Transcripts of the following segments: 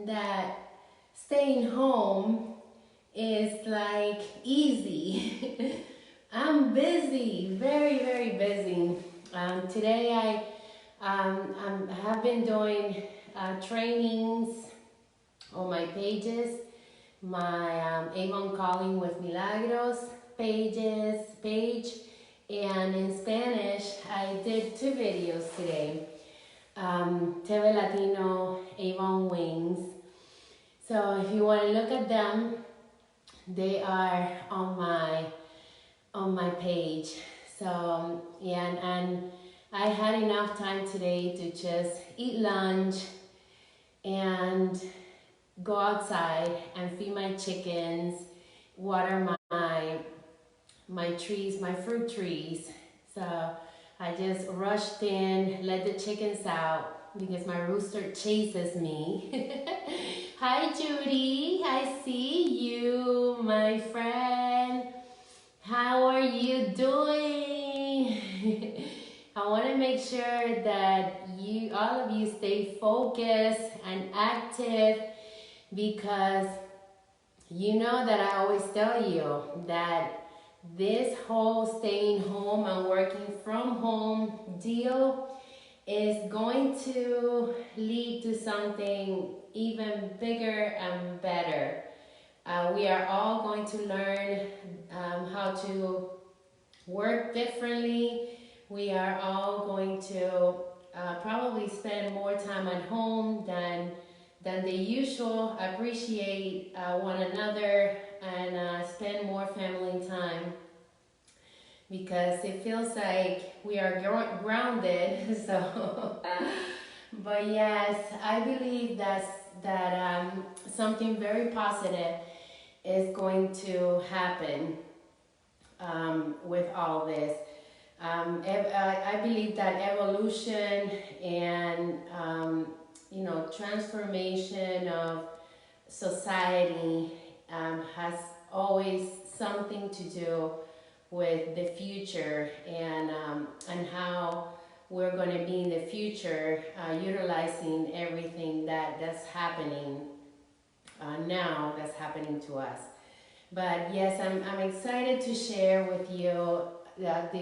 that staying home is like easy. I'm busy, very, very busy. Today I have been doing trainings on my pages, my Avon Calling with Milagros page, and in Spanish I did 2 videos today. TV Latino Avon Wings. So if you want to look at them, they are on my page. So yeah, and I had enough time today to just eat lunch and go outside and feed my chickens, water my trees, my fruit trees. So I just rushed in, let the chickens out because my rooster chases me. Hi Judy, I see you, my friend. How are you doing? I want to make sure that all of you stay focused and active, because you know that I always tell you that this whole staying home and working from home deal is going to lead to something even bigger and better. We are all going to learn how to work differently. We are all going to probably spend more time at home than the usual, appreciate one another, and spend more family time, because it feels like we are grounded. So, but yes, I believe that something very positive is going to happen with all this. I believe that evolution and transformation of society has always something to do with the future, and how we're going to be in the future, utilizing everything that's happening now, that's happening to us. But yes, I'm excited to share with you that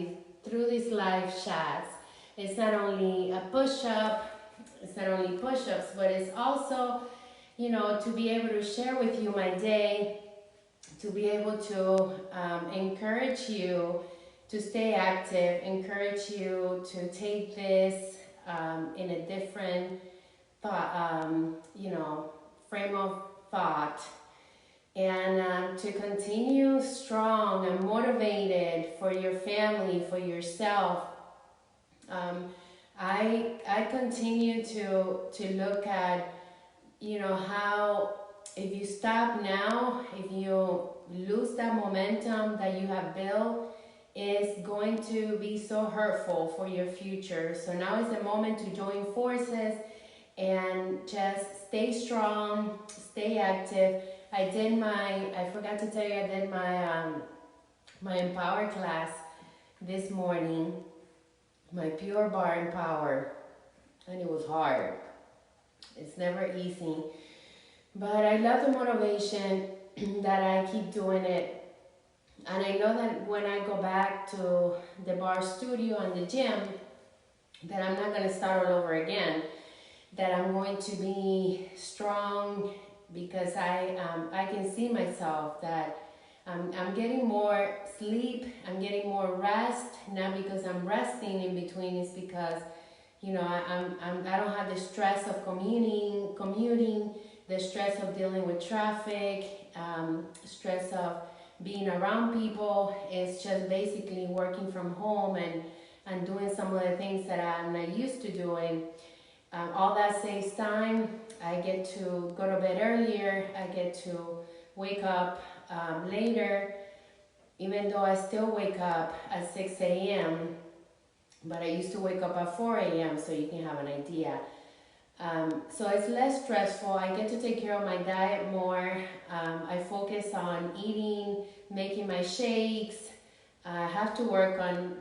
through these live chats, it's not only a push-up, it's not only push-ups, but it's also, to be able to share with you my day, to be able to encourage you to stay active, encourage you to take this in a different thought, frame of thought, and to continue strong and motivated for your family, for yourself. I continue to look at, how if you stop now, if you lose that momentum that you have built, it's going to be so hurtful for your future. So now is the moment to join forces and just stay strong, stay active. I forgot to tell you, I did my Empower class this morning, my Pure Bar Empower, and it was hard. It's never easy, but I love the motivation that I keep doing it. And I know that when I go back to the bar studio and the gym, that I'm not going to start all over again, that I'm going to be strong, because I can see myself that I'm getting more sleep, I'm getting more rest, not because I'm resting in between, it's because I don't have the stress of commuting, the stress of dealing with traffic, stress of being around people. It's just basically working from home and doing some of the things that I'm not used to doing. All that saves time. I get to go to bed earlier. I get to wake up later, even though I still wake up at 6 a.m. But I used to wake up at 4 a.m. so you can have an idea. So it's less stressful. I get to take care of my diet more. I focus on eating, making my shakes. I have to work on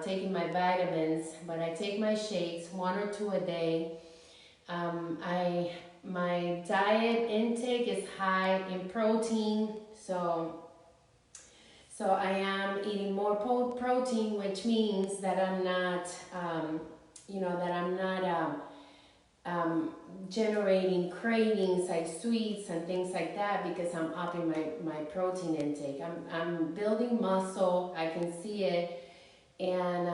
taking my vitamins, but I take my shakes 1 or 2 a day. I my diet intake is high in protein, so I am eating more protein, which means that I'm not, that I'm not generating cravings like sweets and things like that because I'm upping my protein intake. I'm building muscle. I can see it, and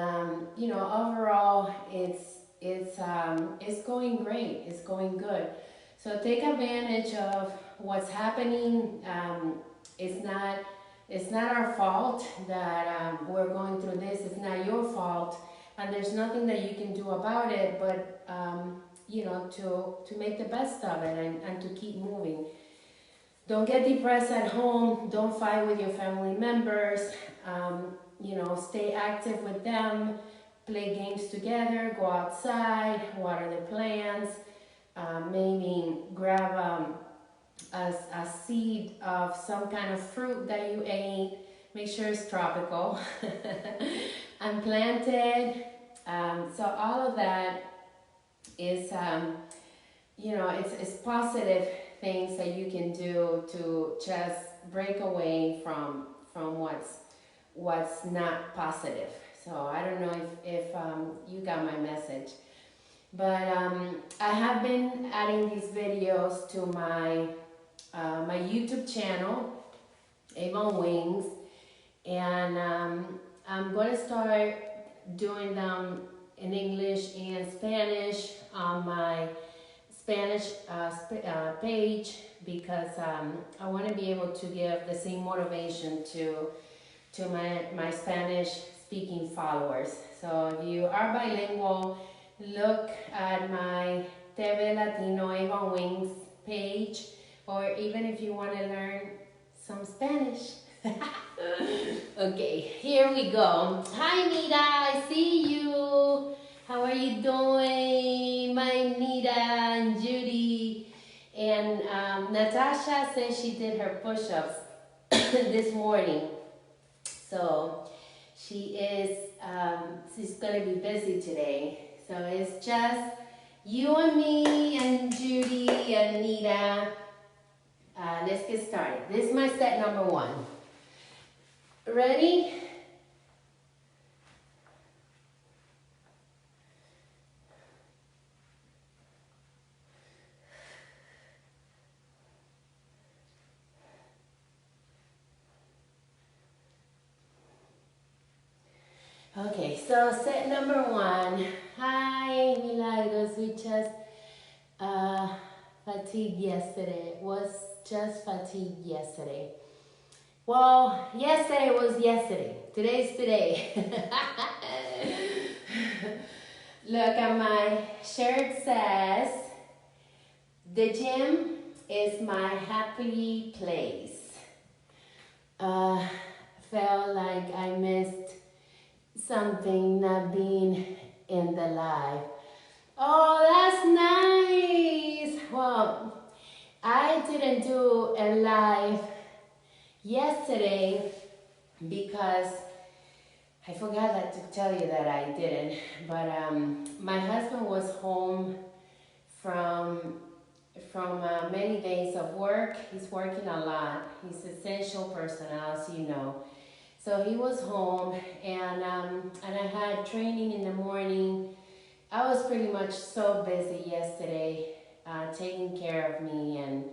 overall, it's going great. It's going good. So take advantage of what's happening. It's not our fault that we're going through this. It's not your fault, and there's nothing that you can do about it. But to make the best of it and to keep moving. Don't get depressed at home. Don't fight with your family members. Stay active with them. Play games together. Go outside. Water the plants. Maybe grab a seed of some kind of fruit that you ate. Make sure it's tropical and planted. So all of that is, it's positive things that you can do to just break away from what's not positive. So I don't know if you got my message. But I have been adding these videos to my YouTube channel, Avon Wings, and I'm going to start doing them in English and Spanish on my Spanish page because I want to be able to give the same motivation to my Spanish speaking followers. So if you are bilingual, look at my TV Latino Avon Wings page, or even if you want to learn some Spanish. Okay, here we go. Hi Nita, I see you. How are you doing? My Nita and Judy. And Natasha says she did her push-ups this morning. So she's gonna be busy today. So it's just you and me and Judy and Nita. Let's get started. This is my set number 1. Ready? Okay, so set number 1. Hi, Milagros. We just fatigued yesterday. Was just fatigued yesterday. Well, yesterday was yesterday. Today's today. Look at my shirt says, the gym is my happy place. Felt like I missed something not being in the live. Oh, that's nice. Well, I didn't do a live yesterday because I forgot to tell you that I didn't. But my husband was home from many days of work. He's working a lot. He's essential personnel, as you know. So he was home, and I had training in the morning. I was pretty much so busy yesterday, taking care of me and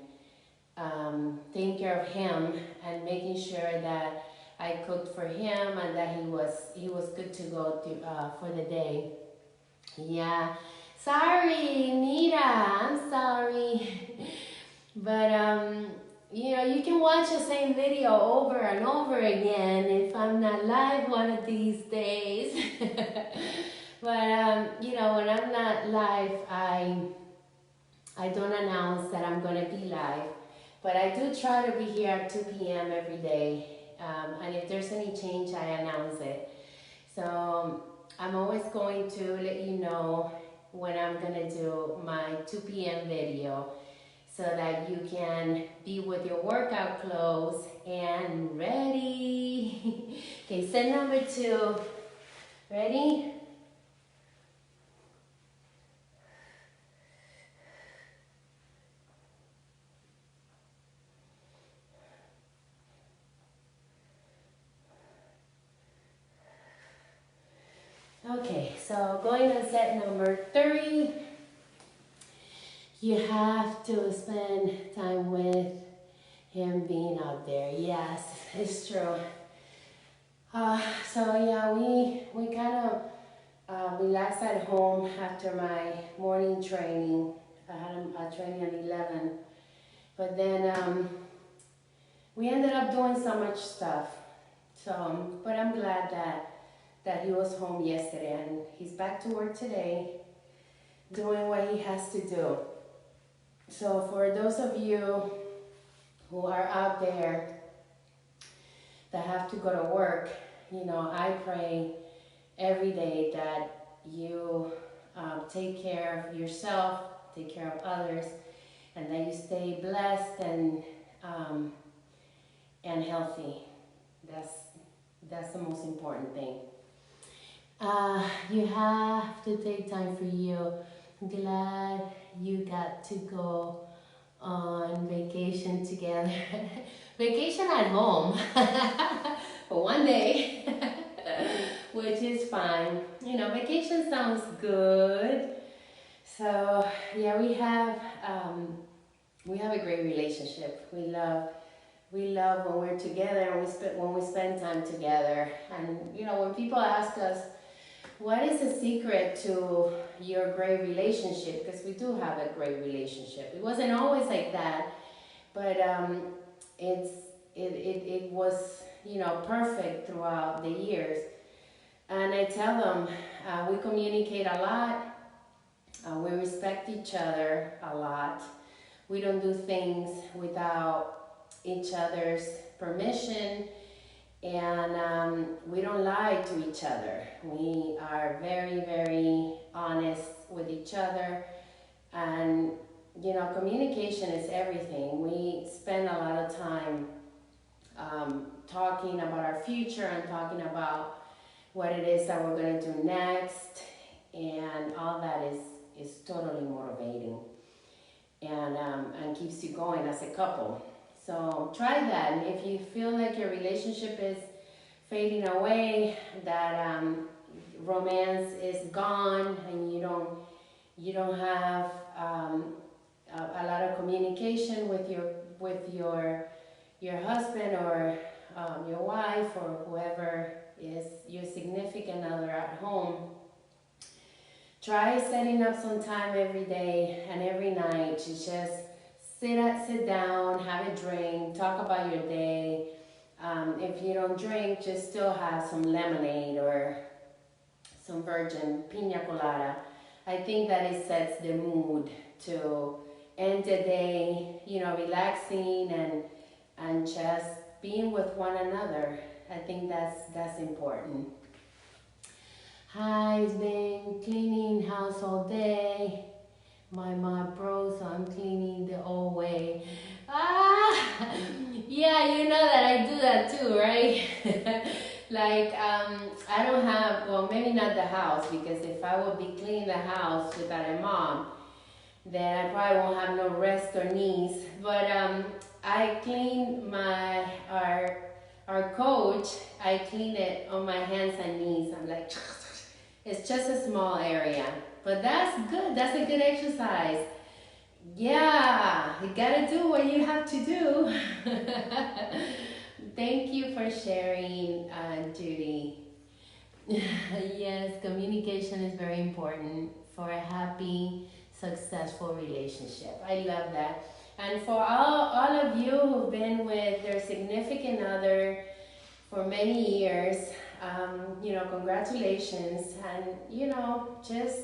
taking care of him and making sure that I cooked for him and that he was good to go for the day. Yeah, sorry, Nita, I'm sorry, but you can watch the same video over and over again if I'm not live one of these days. But when I'm not live, I don't announce that I'm going to be live. But I do try to be here at 2 p.m. every day. And if there's any change, I announce it. So I'm always going to let you know when I'm going to do my 2 p.m. video so that you can be with your workout clothes and ready. Okay, set number 2. Ready? Okay, so going to set number 3, you have to spend time with him being out there. Yes, it's true. So yeah, we kind of relaxed at home after my morning training. I had a training at 11, but then we ended up doing so much stuff. So, but I'm glad that he was home yesterday and he's back to work today, doing what he has to do. So for those of you who are out there that have to go to work, you know, I pray every day that you take care of yourself, take care of others, and that you stay blessed and healthy. That's the most important thing. You have to take time for you. I'm glad you got to go on vacation together. Vacation at home for one day, which is fine. You know, vacation sounds good. So yeah, we have a great relationship. We love when we're together and when we spend time together. And you know, when people ask us, what is the secret to your great relationship? Because we do have a great relationship. It wasn't always like that, but it was, you know, perfect throughout the years. And I tell them, we communicate a lot. We respect each other a lot. We don't do things without each other's permission. And we don't lie to each other. We are very, very honest with each other. And, you know, communication is everything. We spend a lot of time talking about our future and talking about what it is that we're going to do next. And all that is totally motivating and keeps you going as a couple. So try that. And if you feel like your relationship is fading away, that romance is gone, and you don't have a lot of communication with your husband or your wife or whoever is your significant other at home, try setting up some time every day and every night to just sit down, have a drink, talk about your day. If you don't drink, just still have some lemonade or some virgin pina colada. I think that it sets the mood to end the day, you know, relaxing and just being with one another. I think that's important. I've been cleaning house all day. My mom broke, so I'm cleaning the old way. Yeah, you know that I do that too, right? Like, I don't have, well, maybe not the house, because if I would be cleaning the house without a mom, then I probably won't have no rest or knees. But I clean our coach, I clean it on my hands and knees. I'm like, it's just a small area. But that's good. That's a good exercise. Yeah, you gotta do what you have to do. Thank you for sharing, Judy. Yes, communication is very important for a happy, successful relationship. I love that. And for all of you who've been with their significant other for many years, you know, congratulations. And, you know, just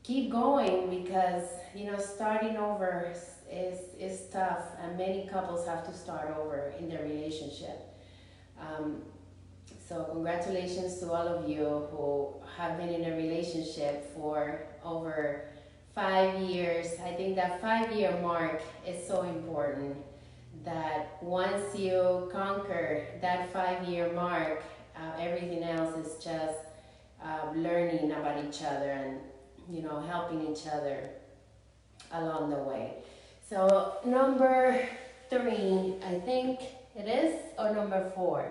keep going, because, you know, starting over is tough, and many couples have to start over in their relationship. So congratulations to all of you who have been in a relationship for over 5 years. I think that 5-year mark is so important, that once you conquer that 5-year mark, everything else is just learning about each other and, you know, helping each other along the way. So number 3, I think it is, or number 4?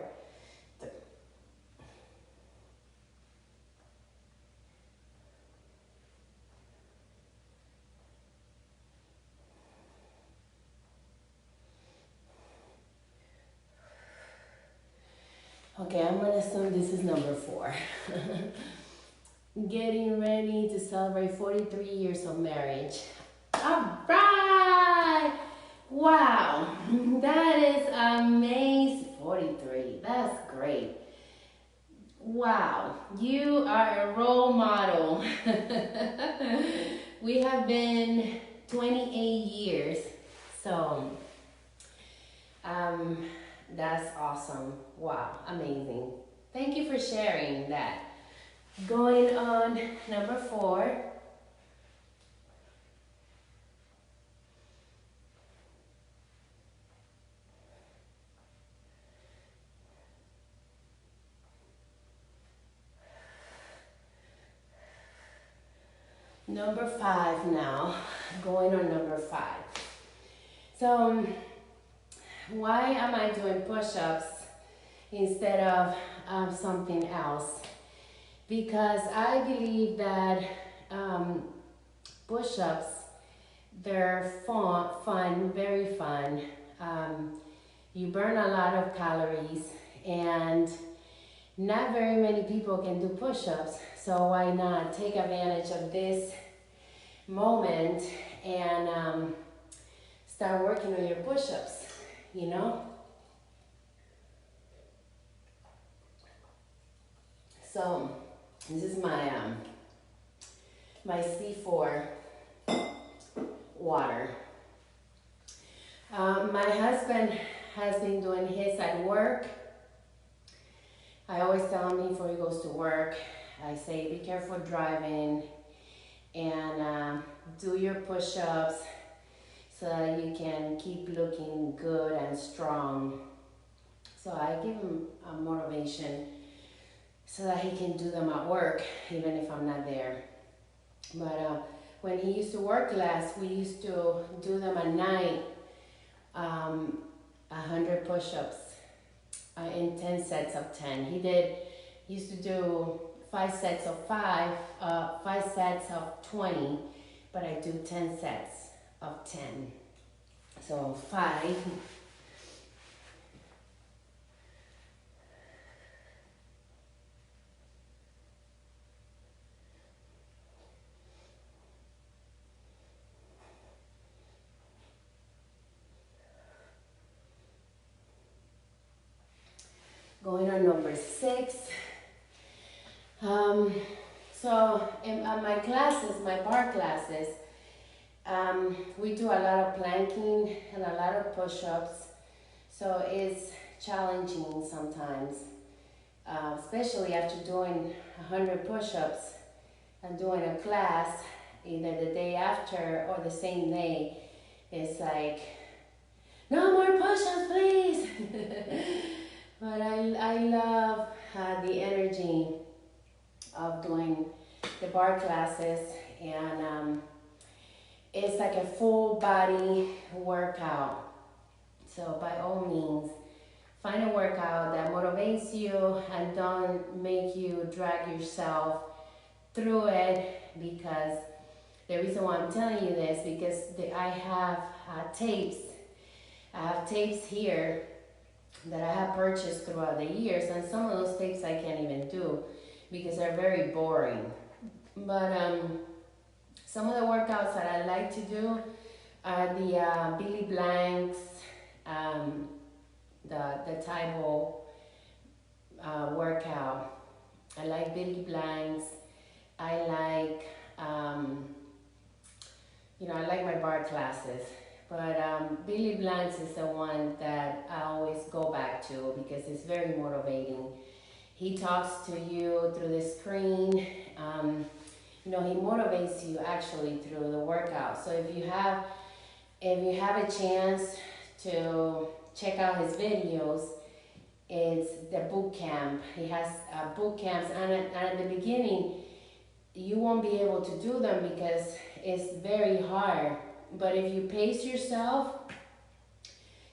Okay, I'm gonna assume this is number 4. Getting ready to celebrate 43 years of marriage. All right! Wow, that is amazing. 43, that's great. Wow, you are a role model. We have been 28 years, so um, that's awesome. Wow, amazing. Thank you for sharing that. Going on number 4. Number 5 now. Going on number 5. So, why am I doing push-ups instead of something else? Because I believe that push-ups, they're fun, very fun. You burn a lot of calories, and not very many people can do push-ups. So why not take advantage of this moment and start working on your push-ups, you know? So this is my C4 water. My husband has been doing his at work. I always tell him before he goes to work, I say, be careful driving and do your push-ups so that you can keep looking good and strong. So I give him a motivation so that he can do them at work, even if I'm not there. But when he used to work last, we used to do them at night, 100 push-ups in 10 sets of 10. He used to do 5 sets of 5, 5 sets of 20, but I do 10 sets of 10. So 5. Going on number 6. So in my classes, my bar classes, we do a lot of planking and a lot of push-ups. So it's challenging sometimes, especially after doing 100 push-ups and doing a class, either the day after or the same day. It's like, no more push-ups, please. But I love the energy of doing the bar classes, and it's like a full body workout. So by all means, find a workout that motivates you and don't make you drag yourself through it, because the reason why I'm telling you this, because I have tapes. I have tapes here that I have purchased throughout the years, and some of those tapes I can't even do because they're very boring. But some of the workouts that I like to do are the Billy Blanks, the Taibo workout. I like Billy Blanks. I like, I like my bar classes. But Billy Blanks is the one that I always go back to because it's very motivating. He talks to you through the screen. He motivates you actually through the workout. So if you have a chance to check out his videos, it's the boot camp. He has boot camps, and at the beginning, you won't be able to do them because it's very hard. But if you pace yourself,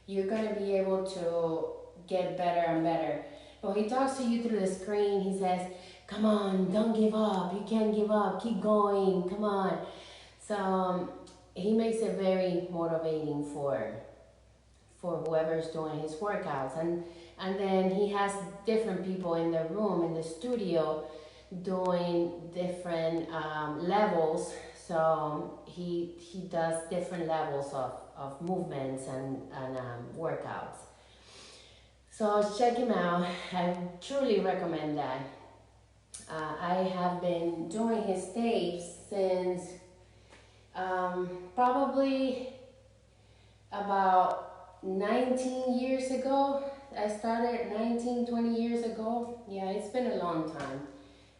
you're going to be able to get better and better. But he talks to you through the screen. He says, come on, don't give up. You can't give up. Keep going. Come on. So he makes it very motivating for whoever's doing his workouts. And And then he has different people in the room, in the studio, doing different levels. So he does different levels of movements and workouts. So check him out. I truly recommend that. I have been doing his tapes since probably about 19 years ago. I started 19, 20 years ago. Yeah, it's been a long time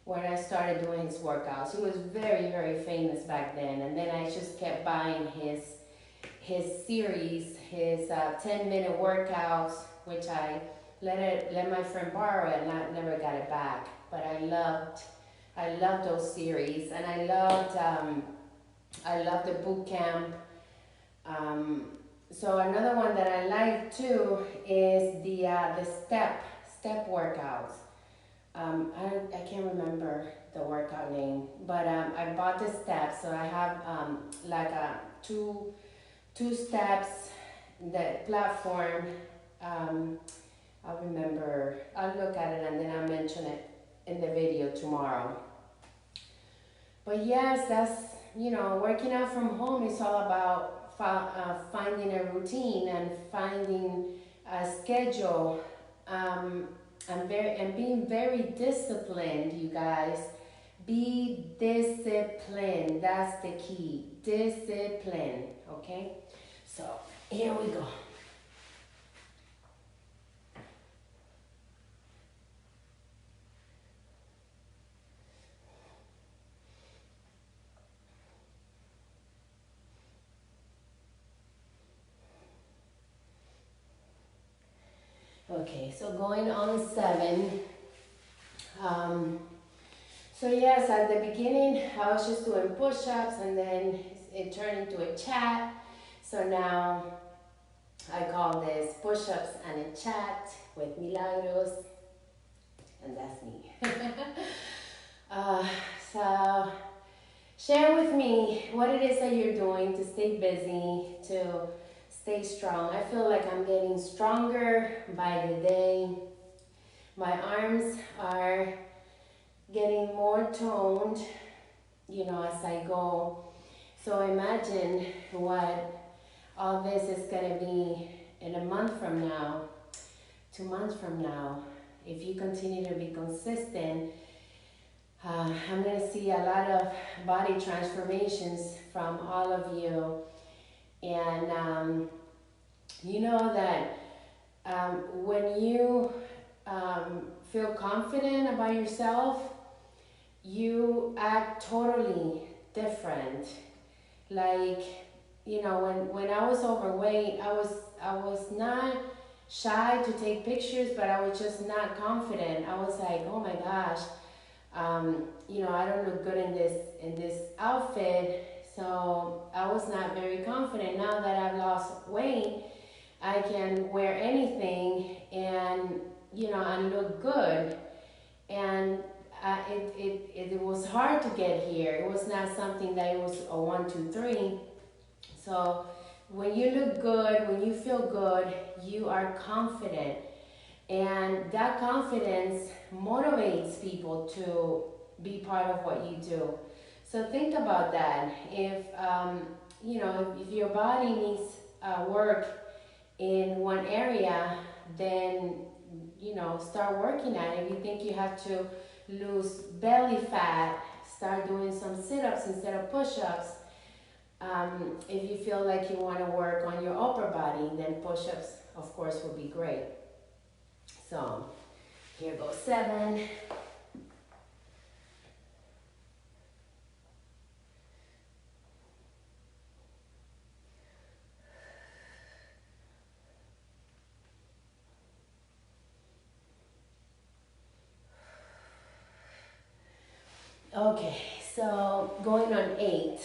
when I started doing his workouts. He was very, very famous back then. And then I just kept buying his series, his 10-minute workouts, which I let my friend borrow it and I never got it back. But I loved those series, and I loved the boot camp. So another one that I like too is the step workouts. I can't remember the workout name, but I bought the steps, so I have like a two steps, that platform. I'll remember. I'll look at it and then I'll mention it in the video tomorrow. But yes, that's, working out from home is all about finding a routine and finding a schedule, and being very disciplined, you guys. Be disciplined. That's the key. Discipline. Okay? So here we go. Okay, so going on 7. So yes, at the beginning, I was just doing push-ups, and then it turned into a chat. So now I call this push-ups and a chat with Milagros, and that's me. So share with me what it is that you're doing to stay busy, to stay strong. I feel like I'm getting stronger by the day. My arms are getting more toned, as I go. So imagine what all this is gonna be in a month from now, 2 months from now. If you continue to be consistent, I'm gonna see a lot of body transformations from all of you. And you know that when you feel confident about yourself, you act totally different. Like, when I was overweight, I was not shy to take pictures, but I was just not confident. I was like, oh my gosh, I don't look good in this outfit. So I was not very confident. Now that I've lost weight, I can wear anything and and look good. And it was hard to get here. It was not something that it was a 1, 2, 3. So when you look good, when you feel good, you are confident, and that confidence motivates people to be part of what you do. So think about that. If if your body needs work in one area, then start working at it. If you think you have to lose belly fat, start doing some sit-ups instead of push-ups. If you feel like you want to work on your upper body, then push-ups, of course, would be great. So here goes 7. Okay, so going on 8.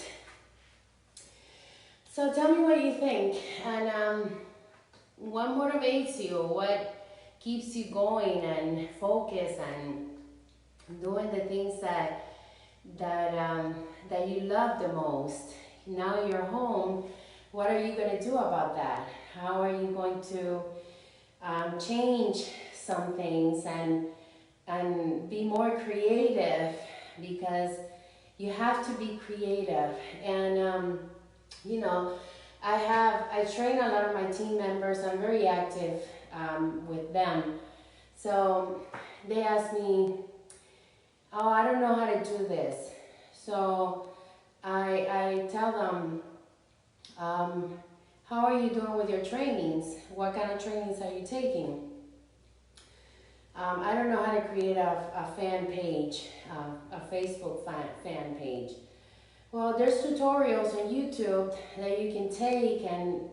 So tell me what you think, and what motivates you, what keeps you going and focused and doing the things that you love the most. Now you're home. What are you going to do about that? How are you going to change some things and be more creative, because you have to be creative. And you know, I train a lot of my team members. I'm very active with them. So they ask me, oh, I don't know how to do this. So I tell them, how are you doing with your trainings? What kind of trainings are you taking? I don't know how to create a fan page, a Facebook fan page. Well, there's tutorials on YouTube that you can take and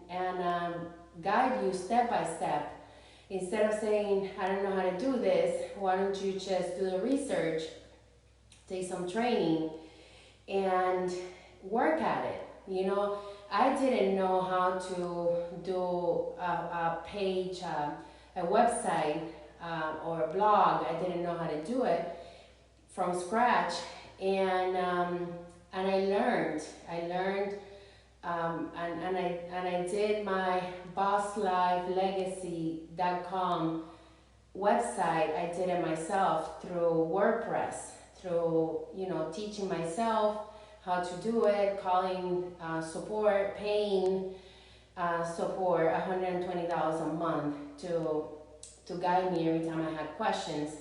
guide you step by step. Instead of saying, I don't know how to do this, why don't you just do the research, take some training, and work at it. You know, I didn't know how to do a page, a website, or a blog. I didn't know how to do it from scratch, and I learned. And I did my bosslifelegacy.com website. I did it myself through WordPress, through, you know, teaching myself how to do it, calling support, paying support $120 a month to guide me every time I had questions.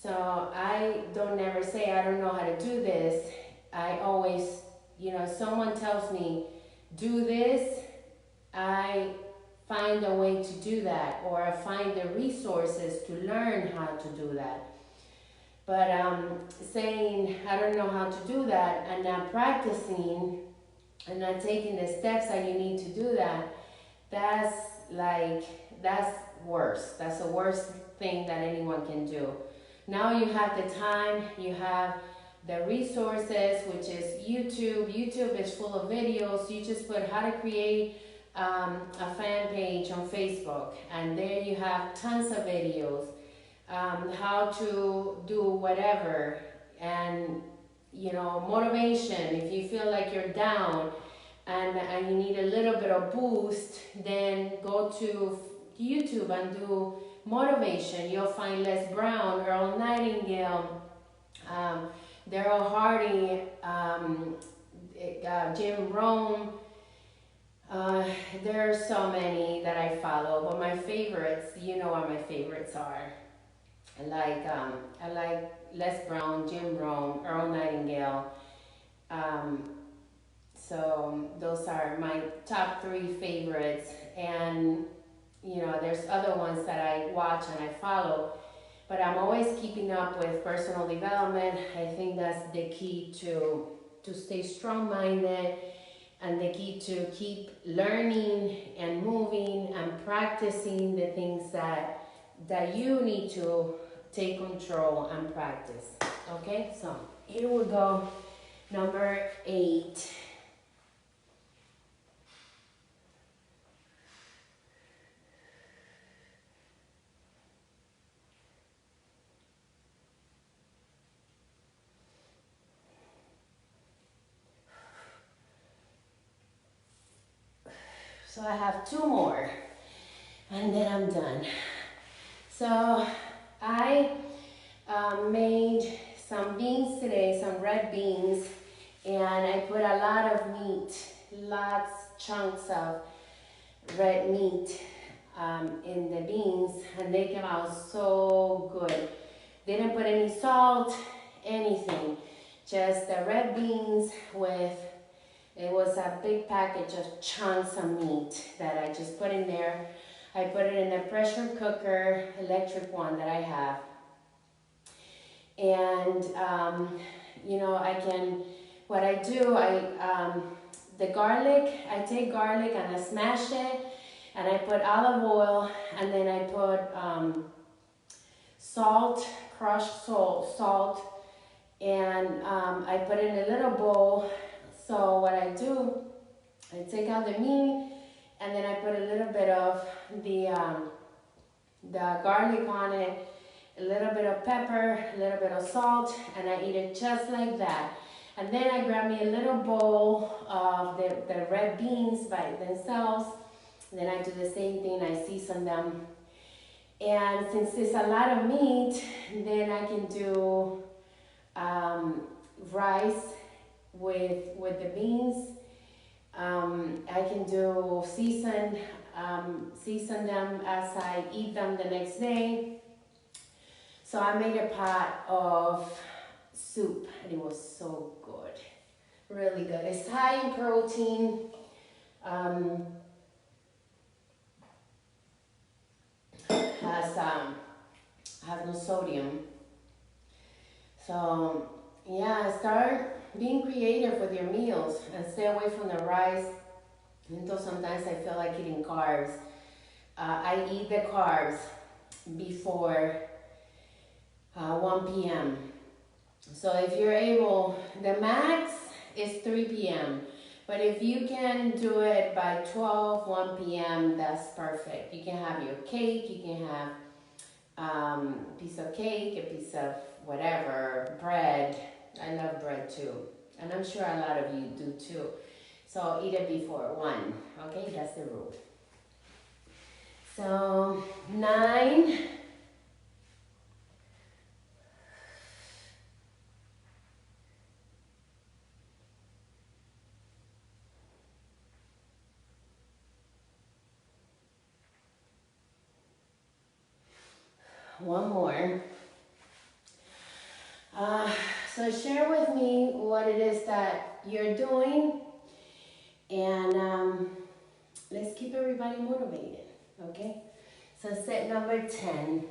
So I don't never say I don't know how to do this. I always, you know, if someone tells me do this, I find a way to do that, or I find the resources to learn how to do that. But saying I don't know how to do that and not practicing and not taking the steps that you need to do that, that's worse. That's the worst thing that anyone can do. Now you have the time, you have the resources, which is YouTube. YouTube is full of videos. You just put how to create a fan page on Facebook, and there you have tons of videos. How to do whatever, and you know, motivation. If you feel like you're down and you need a little bit of boost, then go to YouTube and do motivation. You'll find Les Brown, Earl Nightingale, Daryl Hardy, Jim Rohn. There are so many that I follow, but my favorites, you know what my favorites are. I like Les Brown, Jim Rohn, Earl Nightingale. So those are my top 3 favorites. And you know, there's other ones that I watch and I follow, but I'm always keeping up with personal development. I think that's the key to stay strong-minded, and the key to keep learning and moving and practicing the things that you need to take control and practice. Okay, so here we go. Number 8. So I have 2 more, and then I'm done. So I made some beans today, some red beans, and I put a lot of meat, chunks of red meat in the beans, and they came out so good. Didn't put any salt, anything, just the red beans with, it was a big package of chunks of meat that I just put in there. I put it in a pressure cooker, electric one that I have. And, you know, what I do, the garlic, I take garlic and I smash it, and I put olive oil, and then I put salt, crushed salt, and I put it in a little bowl. So what I do, I take out the meat, and then I put a little bit of the garlic on it, a little bit of pepper, a little bit of salt, and I eat it just like that. And then I grab me a little bowl of the red beans by themselves. Then I do the same thing, I season them. And since there's a lot of meat, then I can do rice with the beans. I can do season them as I eat them the next day. So I made a pot of soup and it was so good, really good. It's high in protein. Has no sodium. So yeah, start being creative with your meals and stay away from the rice. Until sometimes I feel like eating carbs. I eat the carbs before 1 p.m. So if you're able, the max is 3 p.m. But if you can do it by 1 p.m., that's perfect. You can have your cake, you can have a piece of cake, a piece of whatever, bread. I love bread too. And I'm sure a lot of you do too. So eat it before 1, okay? That's the rule. So 9. One more. So share with me what it is that you're doing, and let's keep everybody motivated, okay? So set number 10.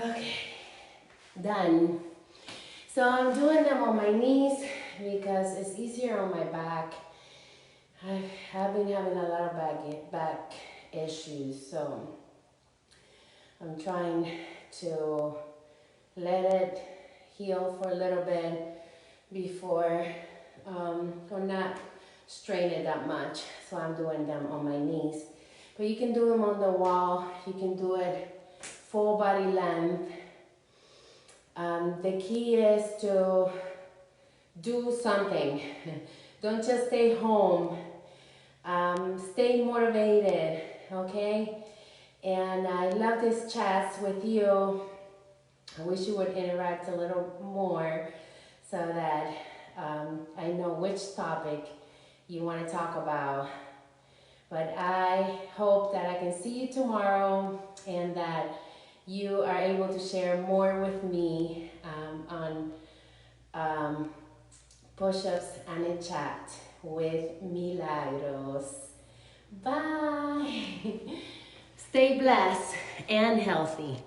Okay, done. So I'm doing them on my knees because it's easier on my back. I've been having a lot of back issues, so I'm trying to let it heal for a little bit before, or not strain it that much. So I'm doing them on my knees. But you can do them on the wall. You can do it full body length. The key is to do something. Don't just stay home. Stay motivated, okay? And I love this chats with you. I wish you would interact a little more so that I know which topic you want to talk about. But I hope that I can see you tomorrow and that you are able to share more with me on push-ups and a chat with Milagros. Bye. Stay blessed and healthy.